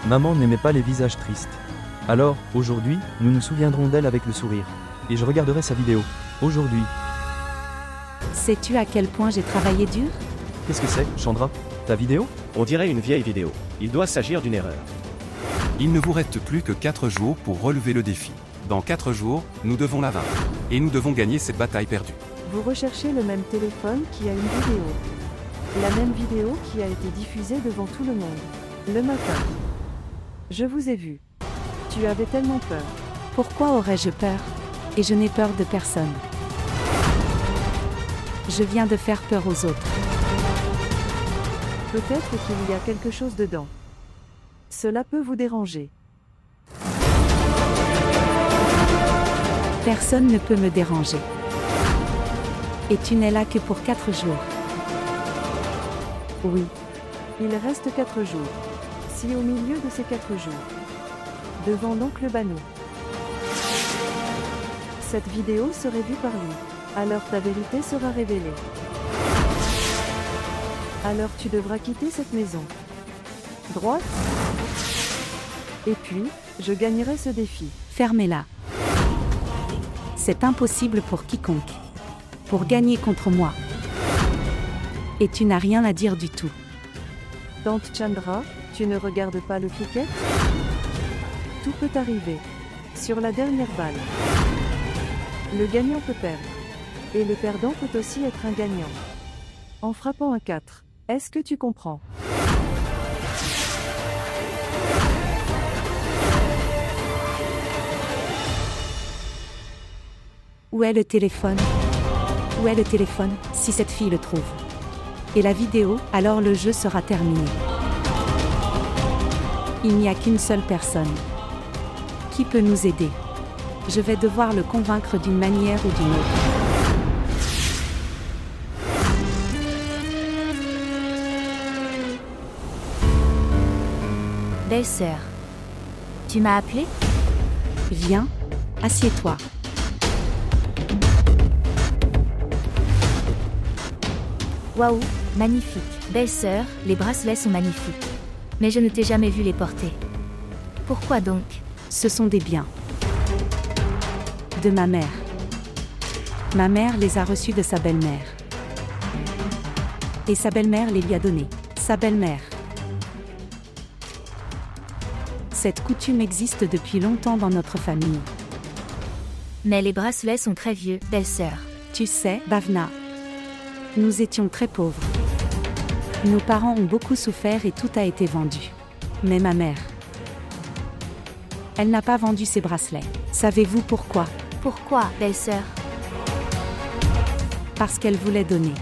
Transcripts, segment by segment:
Maman n'aimait pas les visages tristes. Alors, aujourd'hui, nous nous souviendrons d'elle avec le sourire. Et je regarderai sa vidéo. Aujourd'hui. Sais-tu à quel point j'ai travaillé dur? Qu'est-ce que c'est, Chandra? Ta vidéo? On dirait une vieille vidéo. Il doit s'agir d'une erreur. Il ne vous reste plus que 4 jours pour relever le défi. Dans 4 jours, nous devons la vaincre. Et nous devons gagner cette bataille perdue. Vous recherchez le même téléphone qui a une vidéo. La même vidéo qui a été diffusée devant tout le monde. Le matin. Je vous ai vu. Tu avais tellement peur. Pourquoi aurais-je peur? Et je n'ai peur de personne. Je viens de faire peur aux autres. Peut-être qu'il y a quelque chose dedans. Cela peut vous déranger. Personne ne peut me déranger. Et tu n'es là que pour 4 jours. Oui. Il reste 4 jours. Si au milieu de ces 4 jours, devant l'oncle Banou, cette vidéo serait vue par lui, alors ta vérité sera révélée. Alors tu devras quitter cette maison. Droite. Et puis, je gagnerai ce défi. Fermez-la. C'est impossible pour quiconque. Pour gagner contre moi. Et tu n'as rien à dire du tout. Tante Chandra, tu ne regardes pas le cricket? Tout peut arriver. Sur la dernière balle. Le gagnant peut perdre. Et le perdant peut aussi être un gagnant. En frappant un 4. Est-ce que tu comprends? Où est le téléphone? Où est le téléphone, si cette fille le trouve? Et la vidéo, alors le jeu sera terminé. Il n'y a qu'une seule personne. Qui peut nous aider? Je vais devoir le convaincre d'une manière ou d'une autre. Belle-sœur, tu m'as appelé? Viens, assieds-toi. Waouh, magnifique. Belle-sœur, les bracelets sont magnifiques. Mais je ne t'ai jamais vu les porter. Pourquoi donc? Ce sont des biens. De ma mère. Ma mère les a reçus de sa belle-mère. Et sa belle-mère les lui a donnés. Sa belle-mère. Cette coutume existe depuis longtemps dans notre famille. Mais les bracelets sont très vieux, belle-sœur. Tu sais, Bhavna, nous étions très pauvres. Nos parents ont beaucoup souffert et tout a été vendu. Mais ma mère, elle n'a pas vendu ses bracelets. Savez-vous pourquoi? Pourquoi, belle-sœur? Parce qu'elle voulait donner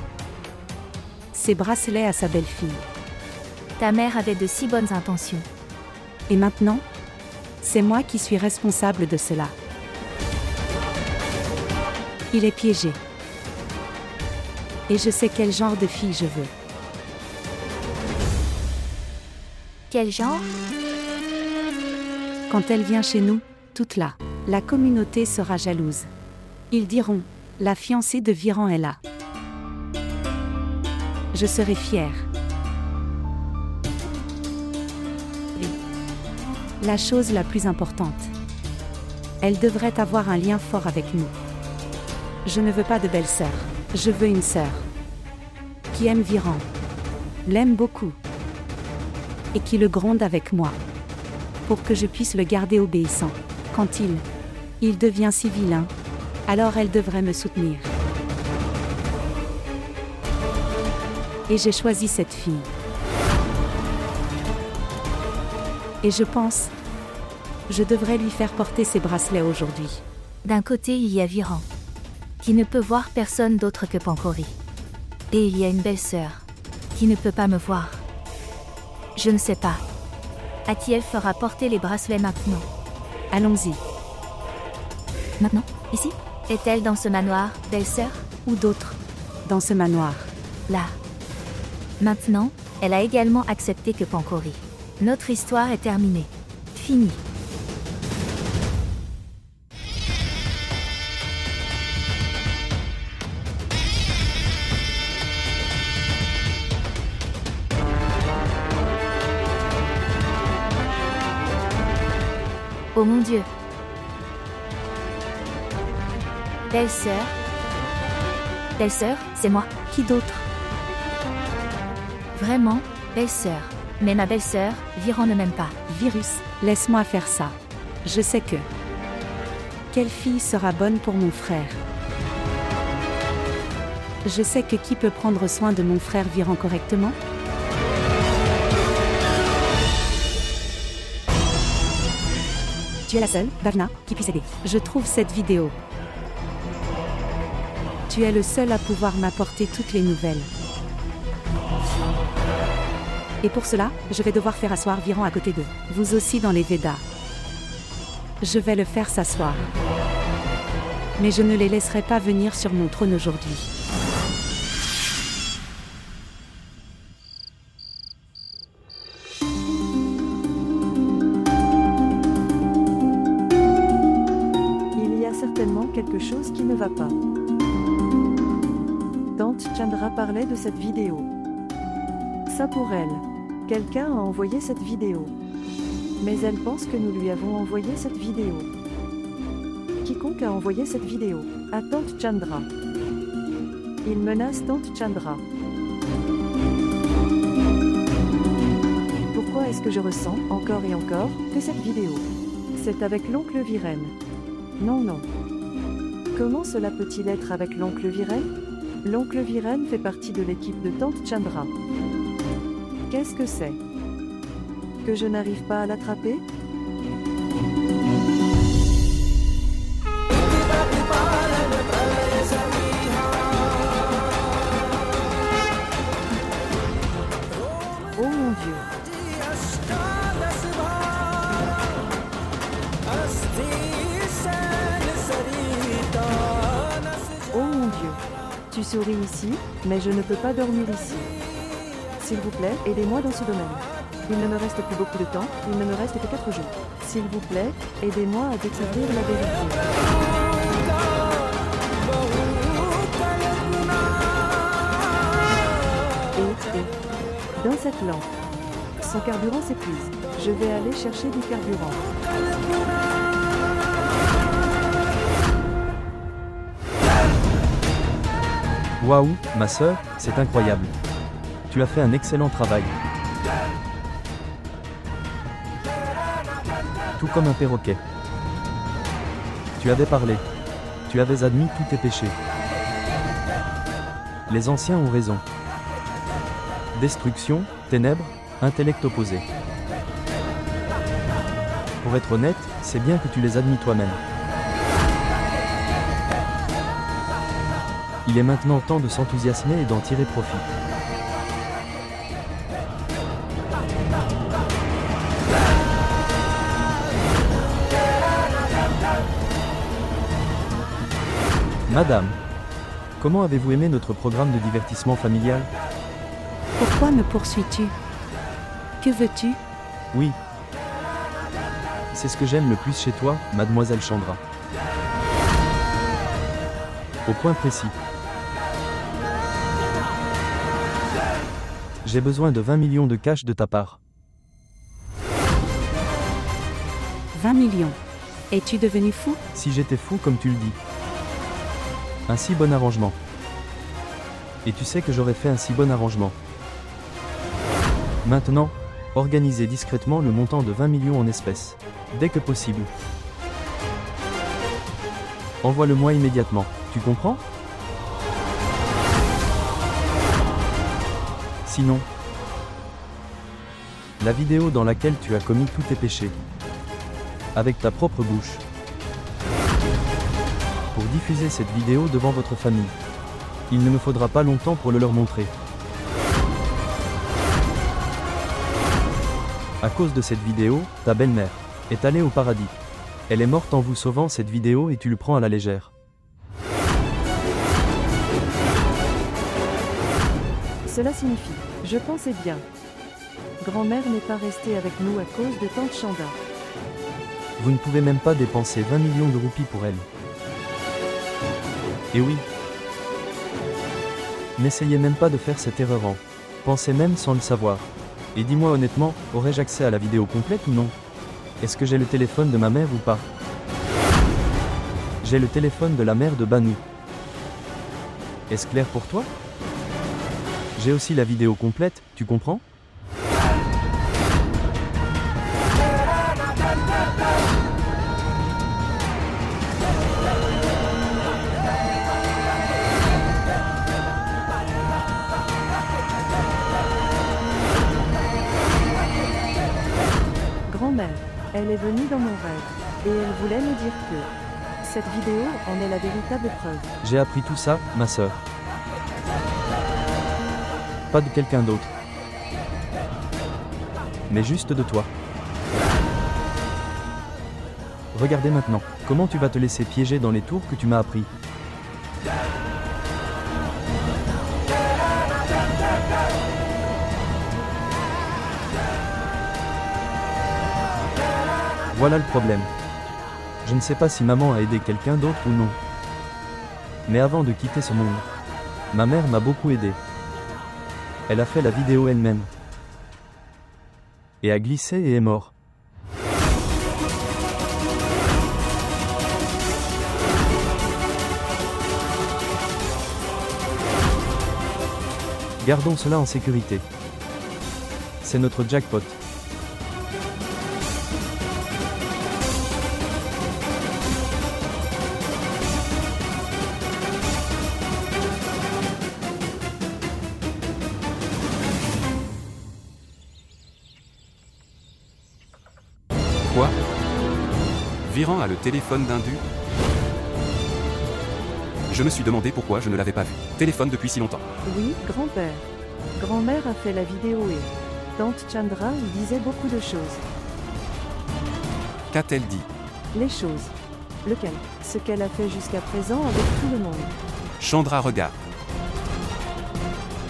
ses bracelets à sa belle-fille. Ta mère avait de si bonnes intentions. Et maintenant, c'est moi qui suis responsable de cela. Il est piégé. Et je sais quel genre de fille je veux. Quel genre? Quand elle vient chez nous, toute là, la communauté sera jalouse. Ils diront, la fiancée de Viran est là. Je serai fière. La chose la plus importante. Elle devrait avoir un lien fort avec nous. Je ne veux pas de belle-sœur. Je veux une sœur. Qui aime Viran. L'aime beaucoup. Et qui le gronde avec moi. Pour que je puisse le garder obéissant. Quand il devient si vilain, alors elle devrait me soutenir. Et j'ai choisi cette fille. Et je pense, je devrais lui faire porter ses bracelets aujourd'hui. D'un côté, il y a Viran, qui ne peut voir personne d'autre que Pancori. Et il y a une belle-sœur, qui ne peut pas me voir. Je ne sais pas. Atiel fera porter les bracelets maintenant. Allons-y. Maintenant? Ici? Est-elle dans ce manoir, belle-sœur? Ou d'autres? Dans ce manoir. Là. Maintenant, elle a également accepté que Pancori. Notre histoire est terminée. Fini. Oh mon Dieu. Belle-sœur. Belle-sœur, c'est moi. Qui d'autre? Vraiment, belle-sœur. Mais ma belle-sœur, Viran ne m'aime pas. Virus, laisse-moi faire ça. Je sais que... Quelle fille sera bonne pour mon frère? Je sais que qui peut prendre soin de mon frère Viran correctement? Tu es la seule, Bhavna, qui puisse aider. Je trouve cette vidéo. Tu es le seul à pouvoir m'apporter toutes les nouvelles. Et pour cela, je vais devoir faire asseoir Viran à côté d'eux. Vous aussi dans les Védas. Je vais le faire s'asseoir. Mais je ne les laisserai pas venir sur mon trône aujourd'hui. Il y a certainement quelque chose qui ne va pas. Tante Chandra parlait de cette vidéo. Ça pour elle. Quelqu'un a envoyé cette vidéo. Mais elle pense que nous lui avons envoyé cette vidéo. Quiconque a envoyé cette vidéo à Tante Chandra. Il menace Tante Chandra. Pourquoi est-ce que je ressens, encore et encore, que cette vidéo, c'est avec l'oncle Viren? Non, non. Comment cela peut-il être avec l'oncle Viren? L'oncle Viren fait partie de l'équipe de Tante Chandra. Qu'est-ce que c'est? Que je n'arrive pas à l'attraper? Oh mon Dieu! Oh mon Dieu! Tu souris ici, mais je ne peux pas dormir ici. S'il vous plaît, aidez-moi dans ce domaine. Il ne me reste plus beaucoup de temps, il ne me reste que 4 jours. S'il vous plaît, aidez-moi à découvrir la vérité. Et, dans cette lampe, son carburant s'épuise. Je vais aller chercher du carburant. Waouh, ma sœur, c'est incroyable. Tu as fait un excellent travail. Tout comme un perroquet. Tu avais parlé. Tu avais admis tous tes péchés. Les anciens ont raison. Destruction, ténèbres, intellect opposé. Pour être honnête, c'est bien que tu les admis toi-même. Il est maintenant temps de s'enthousiasmer et d'en tirer profit. Madame, comment avez-vous aimé notre programme de divertissement familial? Pourquoi me poursuis-tu? Que veux-tu? Oui. C'est ce que j'aime le plus chez toi, mademoiselle Chandra. Au point précis. J'ai besoin de 20 millions de cash de ta part. 20 millions. Es-tu devenu fou? Si j'étais fou comme tu le dis. Un si bon arrangement. Et tu sais que j'aurais fait un si bon arrangement. Maintenant, organisez discrètement le montant de 20 millions en espèces. Dès que possible. Envoie-le-moi immédiatement. Tu comprends? Sinon, la vidéo dans laquelle tu as commis tous tes péchés, avec ta propre bouche, pour diffuser cette vidéo devant votre famille. Il ne me faudra pas longtemps pour le leur montrer. À cause de cette vidéo, ta belle-mère est allée au paradis. Elle est morte en vous sauvant cette vidéo et tu le prends à la légère. Cela signifie, je pensais bien. Grand-mère n'est pas restée avec nous à cause de Tante Chanda. Vous ne pouvez même pas dépenser 20 millions de roupies pour elle. Et oui. N'essayez même pas de faire cette erreur en. Pensez même sans le savoir. Et dis-moi honnêtement, aurais-je accès à la vidéo complète ou non? Est-ce que j'ai le téléphone de ma mère ou pas? J'ai le téléphone de la mère de Banu. Est-ce clair pour toi? J'ai aussi la vidéo complète, tu comprends? Grand-mère, elle est venue dans mon rêve, et elle voulait me dire que cette vidéo en est la véritable preuve. J'ai appris tout ça, ma sœur. Pas de quelqu'un d'autre. Mais juste de toi. Regardez maintenant, comment tu vas te laisser piéger dans les tours que tu m'as appris. Voilà le problème. Je ne sais pas si maman a aidé quelqu'un d'autre ou non. Mais avant de quitter ce monde, ma mère m'a beaucoup aidé. Elle a fait la vidéo elle-même. Et a glissé et est mort. Gardons cela en sécurité. C'est notre jackpot. Quoi? Viran a le téléphone d'Indu? Je me suis demandé pourquoi je ne l'avais pas vu. Téléphone depuis si longtemps. Oui, grand-père. Grand-mère a fait la vidéo et tante Chandra y disait beaucoup de choses. Qu'a-t-elle dit? Les choses. Lequel? Ce qu'elle a fait jusqu'à présent avec tout le monde. Chandra regarde.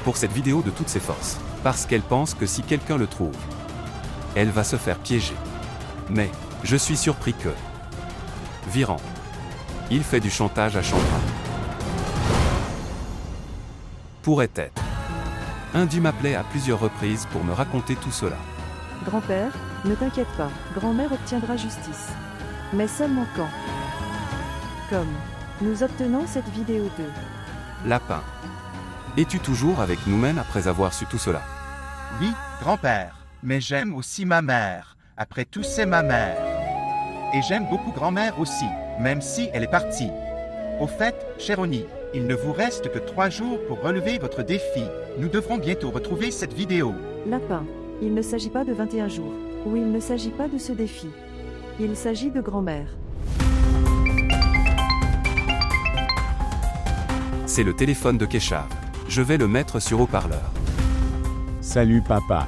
Pour cette vidéo de toutes ses forces. Parce qu'elle pense que si quelqu'un le trouve, elle va se faire piéger. Mais, je suis surpris que... Viran. Il fait du chantage à Chandra. Pourrait être. Indu m'appelait à plusieurs reprises pour me raconter tout cela. Grand-père, ne t'inquiète pas, grand-mère obtiendra justice. Mais seulement quand? Comme nous obtenons cette vidéo de... Lapin. Es-tu toujours avec nous-mêmes après avoir su tout cela? Oui, grand-père, mais j'aime aussi ma mère. Après tout, c'est ma mère. Et j'aime beaucoup grand-mère aussi, même si elle est partie. Au fait, cher Oni, il ne vous reste que 3 jours pour relever votre défi. Nous devrons bientôt retrouver cette vidéo. Lapin, il ne s'agit pas de 21 jours. Ou il ne s'agit pas de ce défi. Il s'agit de grand-mère. C'est le téléphone de Keshav. Je vais le mettre sur haut-parleur. Salut papa.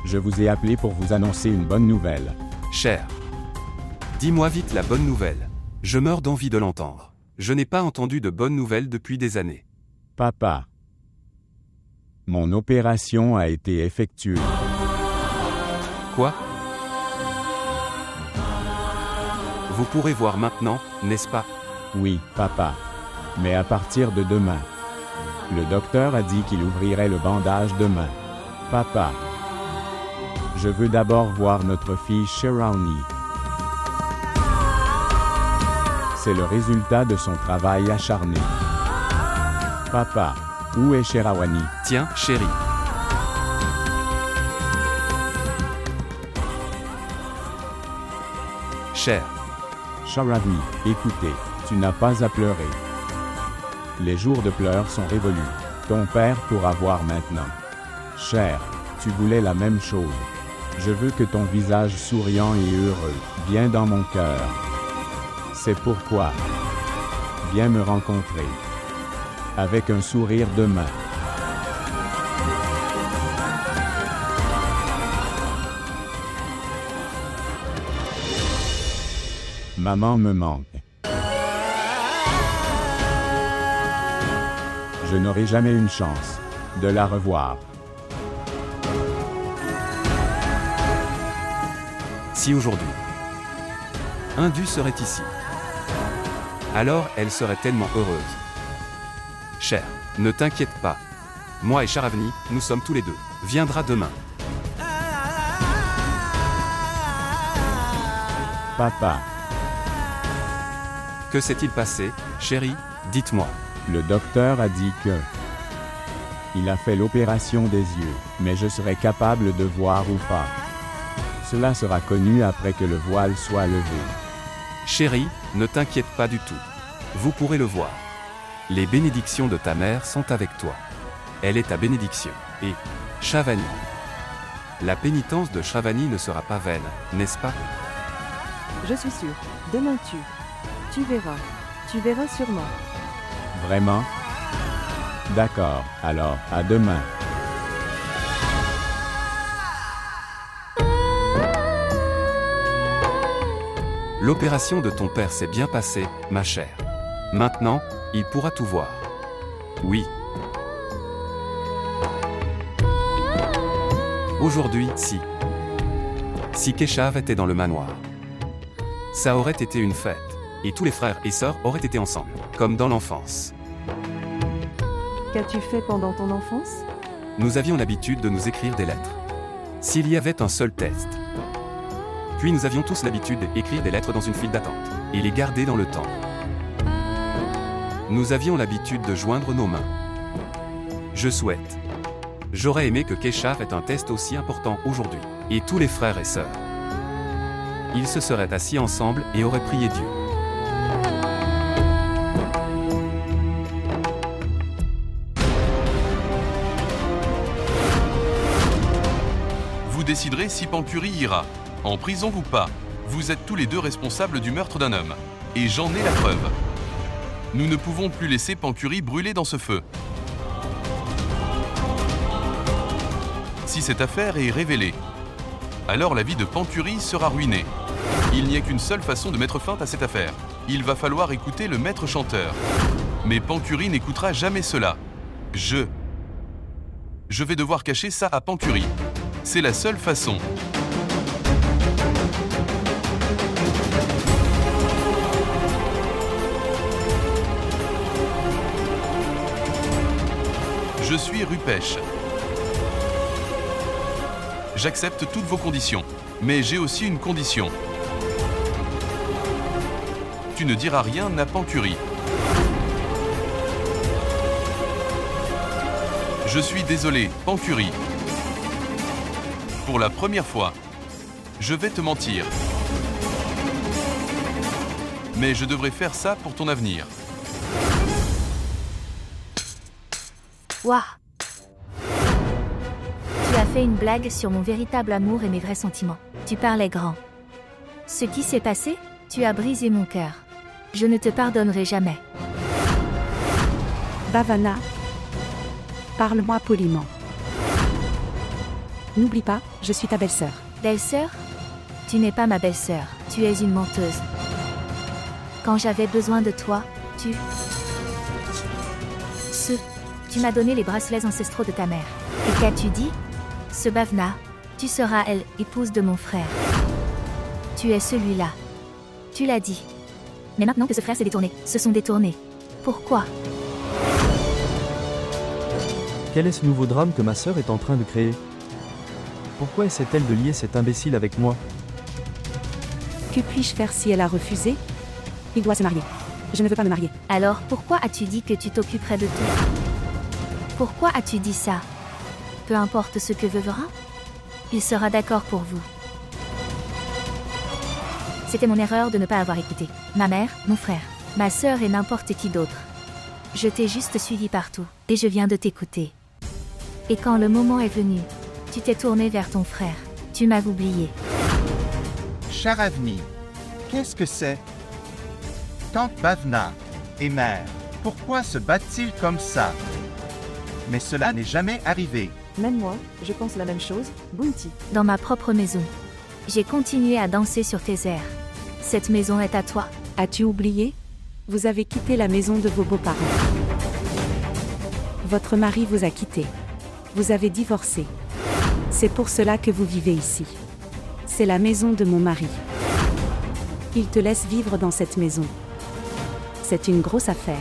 Je vous ai appelé pour vous annoncer une bonne nouvelle. Cher. Dis-moi vite la bonne nouvelle. Je meurs d'envie de l'entendre. Je n'ai pas entendu de bonnes nouvelles depuis des années. Papa. Mon opération a été effectuée. Quoi? Vous pourrez voir maintenant, n'est-ce pas? Oui, papa. Mais à partir de demain. Le docteur a dit qu'il ouvrirait le bandage demain. Papa. Je veux d'abord voir notre fille Sharawani. C'est le résultat de son travail acharné. Papa, où est Sharawani? Tiens, chérie. Cher. Sharawani, écoutez, tu n'as pas à pleurer. Les jours de pleurs sont révolus. Ton père pourra voir maintenant. Cher, tu voulais la même chose. Je veux que ton visage souriant et heureux vienne dans mon cœur. C'est pourquoi. Viens me rencontrer. Avec un sourire demain. Maman me manque. Je n'aurai jamais une chance de la revoir. Si aujourd'hui, Indu serait ici, alors elle serait tellement heureuse. Cher, ne t'inquiète pas. Moi et Sharavani, nous sommes tous les deux. Viendra demain. Papa, Que s'est-il passé, chérie? Dites-moi. le docteur a dit que... Il a fait l'opération des yeux, mais je serai capable de voir ou pas. Cela sera connu après que le voile soit levé. Chérie, ne t'inquiète pas du tout. Vous pourrez le voir. Les bénédictions de ta mère sont avec toi. Elle est ta bénédiction. Et, Shavani. La pénitence de Shavani ne sera pas vaine, n'est-ce pas? Je suis sûr. Demain tu verras. Tu verras sûrement. Vraiment? D'accord, alors, à demain. L'opération de ton père s'est bien passée, ma chère. Maintenant, il pourra tout voir. Oui. Aujourd'hui, si Keshav était dans le manoir, ça aurait été une fête, et tous les frères et sœurs auraient été ensemble, comme dans l'enfance. Qu'as-tu fait pendant ton enfance? Nous avions l'habitude de nous écrire des lettres. S'il y avait un seul test. Puis nous avions tous l'habitude d'écrire des lettres dans une file d'attente, et les garder dans le temps. Nous avions l'habitude de joindre nos mains. J'aurais aimé que Keshav ait un test aussi important aujourd'hui, et tous les frères et sœurs. Ils se seraient assis ensemble et auraient prié Dieu. Vous déciderez si Pancuri ira en prison ou pas. Vous êtes tous les deux responsables du meurtre d'un homme. Et j'en ai la preuve. Nous ne pouvons plus laisser Pancuri brûler dans ce feu. Si cette affaire est révélée, alors la vie de Pancuri sera ruinée. Il n'y a qu'une seule façon de mettre fin à cette affaire. Il va falloir écouter le maître chanteur. Mais Pancuri n'écoutera jamais cela. Je vais devoir cacher ça à Pancuri. C'est la seule façon. Je suis Rupesh. J'accepte toutes vos conditions, mais j'ai aussi une condition. Tu ne diras rien à Pancuri. Je suis désolé, Pancuri. Pour la première fois, je vais te mentir. Mais je devrais faire ça pour ton avenir. Waouh! Tu as fait une blague sur mon véritable amour et mes vrais sentiments. Tu parlais grand. Ce qui s'est passé, tu as brisé mon cœur. Je ne te pardonnerai jamais. Bhavana, parle-moi poliment. N'oublie pas, je suis ta belle-sœur. Belle-sœur? Tu n'es pas ma belle-sœur, tu es une menteuse. Quand j'avais besoin de toi, tu m'as donné les bracelets ancestraux de ta mère. Et qu'as-tu dit? Ce Bhavana, tu seras elle, épouse de mon frère. Tu es celui-là. Tu l'as dit. Mais maintenant que ce frère s'est détourné, se sont détournés. Pourquoi? Quel est ce nouveau drame que ma sœur est en train de créer? Pourquoi essaie-t-elle de lier cet imbécile avec moi? Que puis-je faire si elle a refusé? Il doit se marier. Je ne veux pas me marier. Alors pourquoi as-tu dit que tu t'occuperais de tout? Pourquoi as-tu dit ça? Peu importe ce que Vevera, il sera d'accord pour vous. C'était mon erreur de ne pas avoir écouté. Ma mère, mon frère, ma sœur et n'importe qui d'autre. Je t'ai juste suivi partout, et je viens de t'écouter. Et quand le moment est venu, tu t'es tourné vers ton frère. Tu m'as oublié. Sharavani, qu'est-ce que c'est? Tante Bhavana et mère, pourquoi se battent-ils comme ça? Mais cela n'est jamais arrivé. Même moi, je pense la même chose, Bounty. Dans ma propre maison. J'ai continué à danser sur tes airs. Cette maison est à toi. As-tu oublié? Vous avez quitté la maison de vos beaux-parents. Votre mari vous a quitté. Vous avez divorcé. C'est pour cela que vous vivez ici. C'est la maison de mon mari. Il te laisse vivre dans cette maison. C'est une grosse affaire.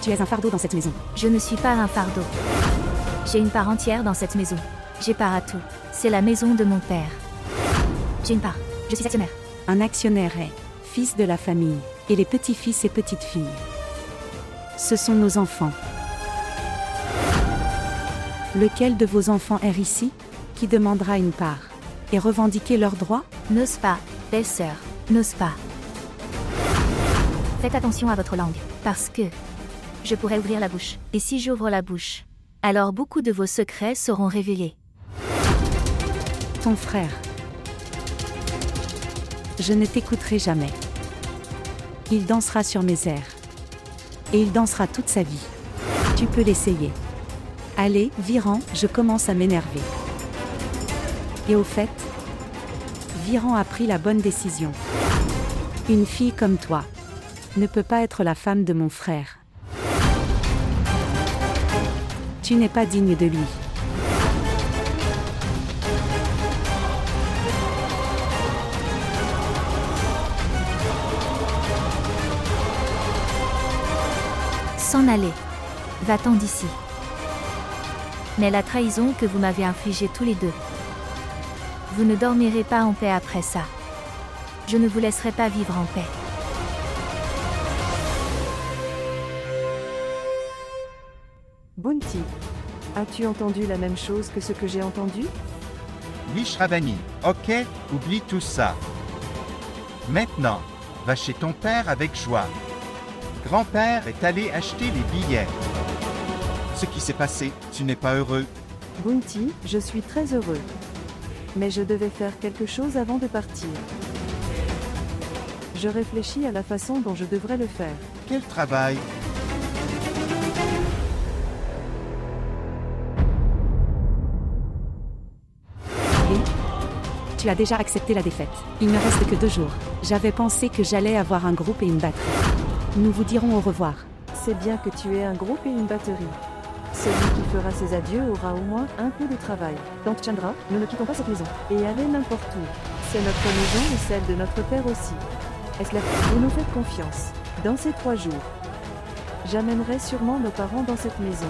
Tu es un fardeau dans cette maison. Je ne suis pas un fardeau. J'ai une part entière dans cette maison. J'ai part à tout. C'est la maison de mon père. J'ai une part. Je suis actionnaire. Un actionnaire est fils de la famille, et les petits-fils et petites-filles. Ce sont nos enfants. Lequel de vos enfants est ici, qui demandera une part, et revendiquer leurs droits? N'ose pas, belle-sœur, n'ose pas. Faites attention à votre langue, parce que je pourrais ouvrir la bouche, et si j'ouvre la bouche, alors beaucoup de vos secrets seront révélés. Ton frère. Je ne t'écouterai jamais. Il dansera sur mes airs. Et il dansera toute sa vie. Tu peux l'essayer. Allez, Viran, je commence à m'énerver. Et au fait, Viran a pris la bonne décision. Une fille comme toi ne peut pas être la femme de mon frère. Tu n'es pas digne de lui. S'en aller. Va-t'en d'ici. Mais la trahison que vous m'avez infligée tous les deux. Vous ne dormirez pas en paix après ça. Je ne vous laisserai pas vivre en paix. Bounty, as-tu entendu la même chose que ce que j'ai entendu? Oui, Shravani, ok, oublie tout ça. Maintenant, va chez ton père avec joie. Grand-père est allé acheter les billets. Ce qui s'est passé, tu n'es pas heureux. Bounty, je suis très heureux. Mais je devais faire quelque chose avant de partir. Je réfléchis à la façon dont je devrais le faire. Quel travail? Et tu as déjà accepté la défaite. Il ne reste que 2 jours. J'avais pensé que j'allais avoir un groupe et une batterie. Nous vous dirons au revoir. C'est bien que tu aies un groupe et une batterie. Celui qui fera ses adieux aura au moins un peu de travail. Tante Chandra, nous ne quittons pas cette maison. Et allez n'importe où. C'est notre maison et celle de notre père aussi. Est-ce vous nous faites confiance. Dans ces 3 jours, j'amènerai sûrement nos parents dans cette maison.